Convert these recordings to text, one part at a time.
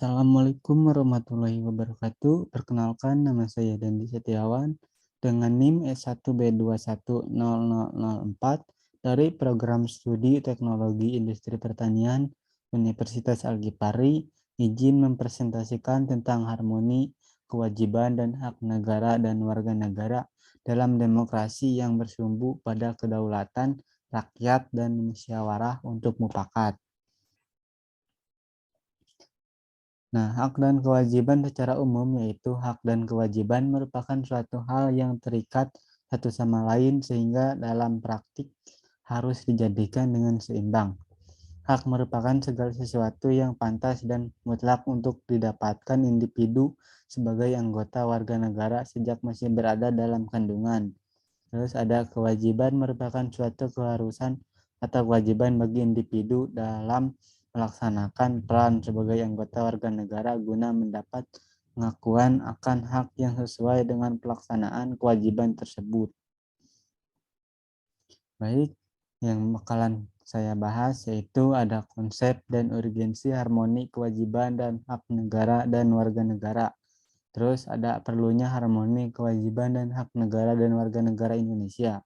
Assalamualaikum warahmatullahi wabarakatuh. Perkenalkan, nama saya Dandi Setiawan dengan NIM S1B210004 dari Program Studi Teknologi Industri Pertanian Universitas Al-Ghifari. Izin mempresentasikan tentang harmoni, kewajiban, dan hak negara dan warga negara dalam demokrasi yang bersumbu pada kedaulatan rakyat dan musyawarah untuk mufakat. Nah, hak dan kewajiban secara umum yaitu hak dan kewajiban merupakan suatu hal yang terikat satu sama lain sehingga dalam praktik harus dijadikan dengan seimbang. Hak merupakan segala sesuatu yang pantas dan mutlak untuk didapatkan individu sebagai anggota warga negara sejak masih berada dalam kandungan. Terus ada kewajiban merupakan suatu keharusan atau kewajiban bagi individu dalam melaksanakan peran sebagai anggota warga negara guna mendapat pengakuan akan hak yang sesuai dengan pelaksanaan kewajiban tersebut. Baik, yang bakalan saya bahas yaitu ada konsep dan urgensi harmoni kewajiban dan hak negara dan warga negara. Terus ada perlunya harmoni kewajiban dan hak negara dan warga negara Indonesia.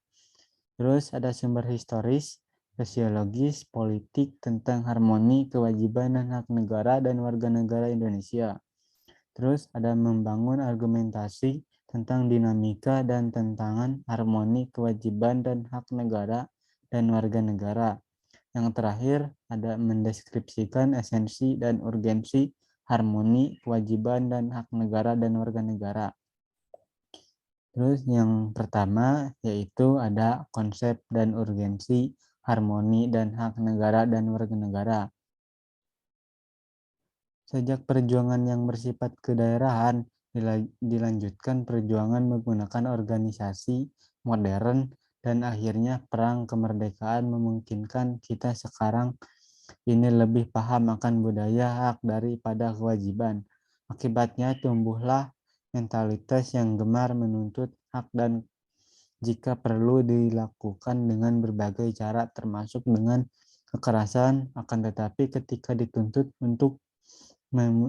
Terus ada sumber historis, sosiologis, politik tentang harmoni, kewajiban, dan hak negara dan warga negara Indonesia. Terus ada membangun argumentasi tentang dinamika dan tantangan harmoni, kewajiban, dan hak negara dan warga negara. Yang terakhir ada mendeskripsikan esensi dan urgensi harmoni, kewajiban, dan hak negara dan warga negara. Terus yang pertama yaitu ada konsep dan urgensi, harmoni dan hak negara dan warga negara. Sejak perjuangan yang bersifat kedaerahan dilanjutkan perjuangan menggunakan organisasi modern dan akhirnya perang kemerdekaan memungkinkan kita sekarang ini lebih paham akan budaya hak daripada kewajiban. Akibatnya tumbuhlah mentalitas yang gemar menuntut hak dan jika perlu dilakukan dengan berbagai cara termasuk dengan kekerasan, akan tetapi ketika dituntut untuk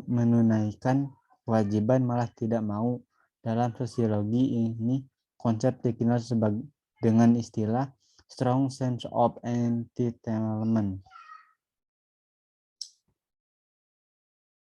menunaikan kewajiban malah tidak mau. Dalam sosiologi ini konsep dikenal sebagai dengan istilah strong sense of entitlement.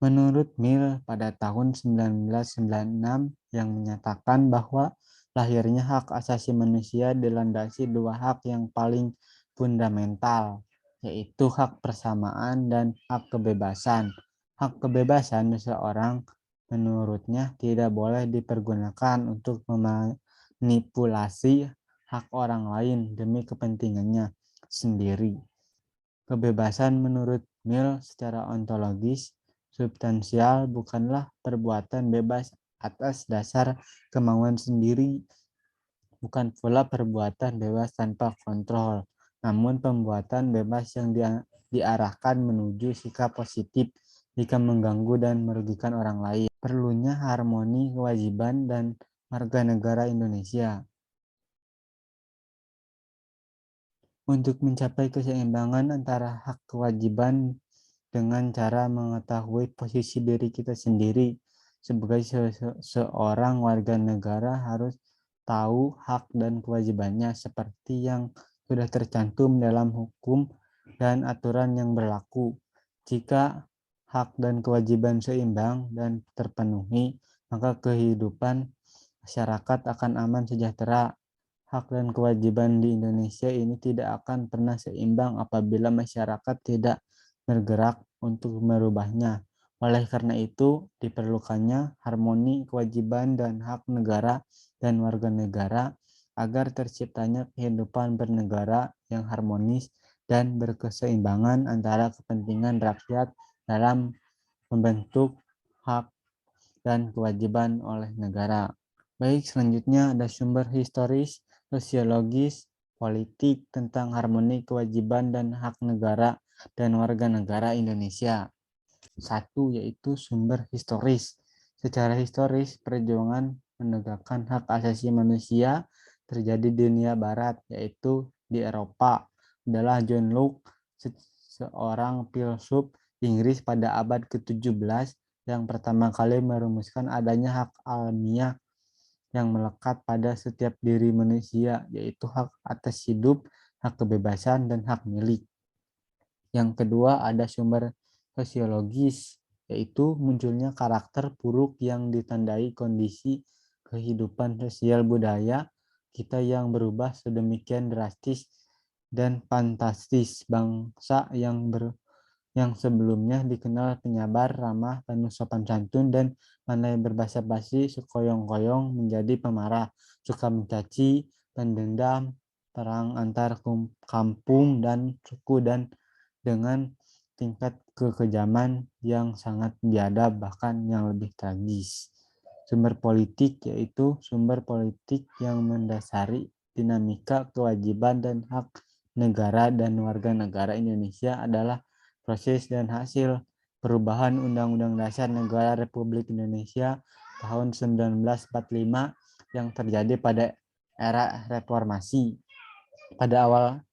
Menurut Mill pada tahun 1996 yang menyatakan bahwa lahirnya hak asasi manusia dilandasi dua hak yang paling fundamental, yaitu hak persamaan dan hak kebebasan. Hak kebebasan seseorang menurutnya tidak boleh dipergunakan untuk memanipulasi hak orang lain demi kepentingannya sendiri. Kebebasan menurut Mill secara ontologis substansial bukanlah perbuatan bebas atas dasar kemauan sendiri, bukan pula perbuatan bebas tanpa kontrol, namun pembuatan bebas yang diarahkan menuju sikap positif jika mengganggu dan merugikan orang lain. Perlunya harmoni kewajiban dan warga negara Indonesia. Untuk mencapai keseimbangan antara hak kewajiban dengan cara mengetahui posisi diri kita sendiri sebagai seorang warga negara harus tahu hak dan kewajibannya seperti yang sudah tercantum dalam hukum dan aturan yang berlaku. Jika hak dan kewajiban seimbang dan terpenuhi, maka kehidupan masyarakat akan aman sejahtera. Hak dan kewajiban di Indonesia ini tidak akan pernah seimbang apabila masyarakat tidak bergerak untuk merubahnya. Oleh karena itu, diperlukannya harmoni kewajiban dan hak negara dan warga negara agar terciptanya kehidupan bernegara yang harmonis dan berkeseimbangan antara kepentingan rakyat dalam membentuk hak dan kewajiban oleh negara. Baik, selanjutnya ada sumber historis, sosiologis, politik tentang harmoni kewajiban dan hak negara dan warga negara Indonesia. Satu, yaitu sumber historis. Secara historis, perjuangan menegakkan hak asasi manusia terjadi di dunia barat, yaitu di Eropa. Adalah John Locke, seorang filsuf Inggris pada abad ke-17 yang pertama kali merumuskan adanya hak alamiah yang melekat pada setiap diri manusia, yaitu hak atas hidup, hak kebebasan, dan hak milik. Yang kedua ada sumber sosiologis, yaitu munculnya karakter buruk yang ditandai kondisi kehidupan sosial budaya kita yang berubah sedemikian drastis dan fantastis. Bangsa yang sebelumnya dikenal penyabar, ramah, penuh sopan santun, dan pandai berbahasa basi sekoyong-koyong menjadi pemarah, suka mencaci, pendendam, perang antar kampung dan suku, dan dengan tingkat kekejaman yang sangat biadab, bahkan yang lebih tragis. Sumber politik yaitu sumber politik yang mendasari dinamika kewajiban dan hak negara dan warga negara Indonesia adalah proses dan hasil perubahan Undang-Undang Dasar Negara Republik Indonesia tahun 1945 yang terjadi pada era reformasi. Pada awal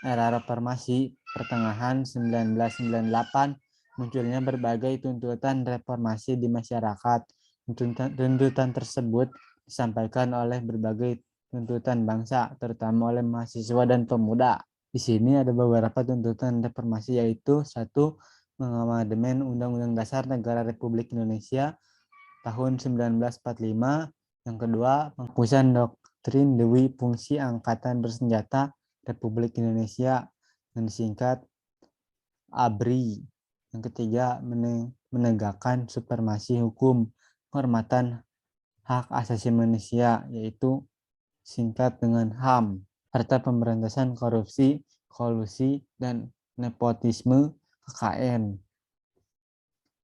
era reformasi pertengahan 1998 munculnya berbagai tuntutan reformasi di masyarakat. Tuntutan tersebut disampaikan oleh berbagai tuntutan bangsa, terutama oleh mahasiswa dan pemuda. Di sini ada beberapa tuntutan reformasi, yaitu satu, mengamandemen Undang-Undang Dasar Negara Republik Indonesia tahun 1945. Yang kedua, penghapusan doktrin Dewi Fungsi Angkatan Bersenjata Republik Indonesia yang disingkat ABRI. Yang ketiga, menegakkan supremasi hukum, penghormatan hak asasi manusia, yaitu singkat dengan HAM, serta pemberantasan korupsi, kolusi, dan nepotisme KKN.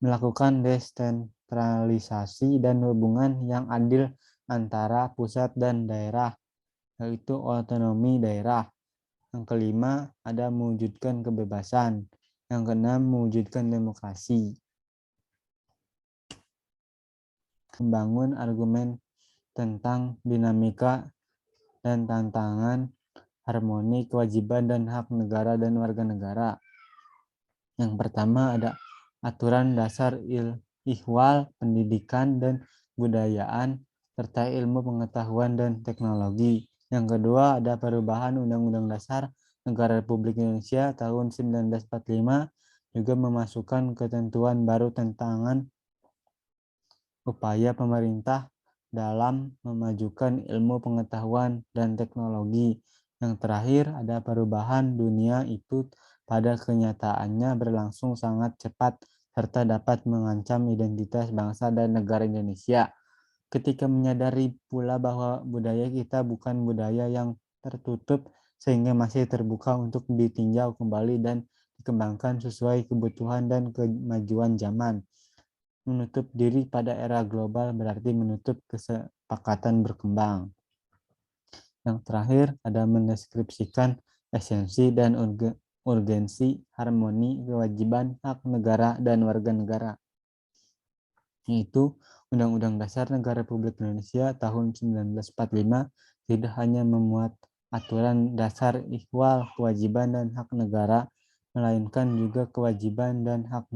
Melakukan desentralisasi dan hubungan yang adil antara pusat dan daerah, yaitu otonomi daerah. Yang kelima, ada mewujudkan kebebasan. Yang keenam, mewujudkan demokrasi. Membangun argumen tentang dinamika dan tantangan harmoni kewajiban dan hak negara dan warga negara. Yang pertama ada aturan dasar ihwal, pendidikan dan budayaan, serta ilmu pengetahuan dan teknologi. Yang kedua ada perubahan Undang-Undang Dasar Negara Republik Indonesia tahun 1945, juga memasukkan ketentuan baru tentang upaya pemerintah dalam memajukan ilmu pengetahuan dan teknologi. Yang terakhir ada perubahan dunia itu pada kenyataannya berlangsung sangat cepat serta dapat mengancam identitas bangsa dan negara Indonesia. Ketika menyadari pula bahwa budaya kita bukan budaya yang tertutup sehingga masih terbuka untuk ditinjau kembali dan dikembangkan sesuai kebutuhan dan kemajuan zaman. Menutup diri pada era global berarti menutup kesepakatan berkembang. Yang terakhir ada mendeskripsikan esensi dan urgensi harmoni kewajiban hak negara dan warga negara, yaitu Undang-Undang Dasar Negara Republik Indonesia tahun 1945 tidak hanya memuat aturan dasar ihwal kewajiban dan hak negara, melainkan juga kewajiban dan hak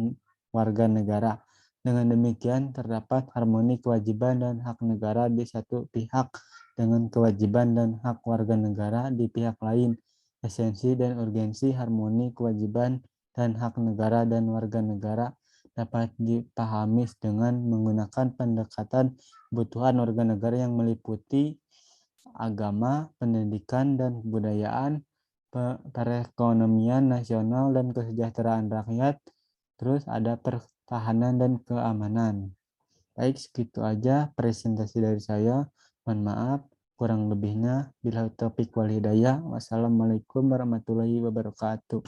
warga negara. Dengan demikian terdapat harmoni kewajiban dan hak negara di satu pihak dengan kewajiban dan hak warga negara di pihak lain. Esensi dan urgensi harmoni kewajiban dan hak negara dan warga negara dapat dipahami dengan menggunakan pendekatan kebutuhan warga negara yang meliputi agama, pendidikan dan kebudayaan, perekonomian nasional dan kesejahteraan rakyat, terus ada pertahanan dan keamanan. Baik, segitu aja presentasi dari saya. Mohon maaf kurang lebihnya. Bila taufiq wal hidayah. Wassalamualaikum warahmatullahi wabarakatuh.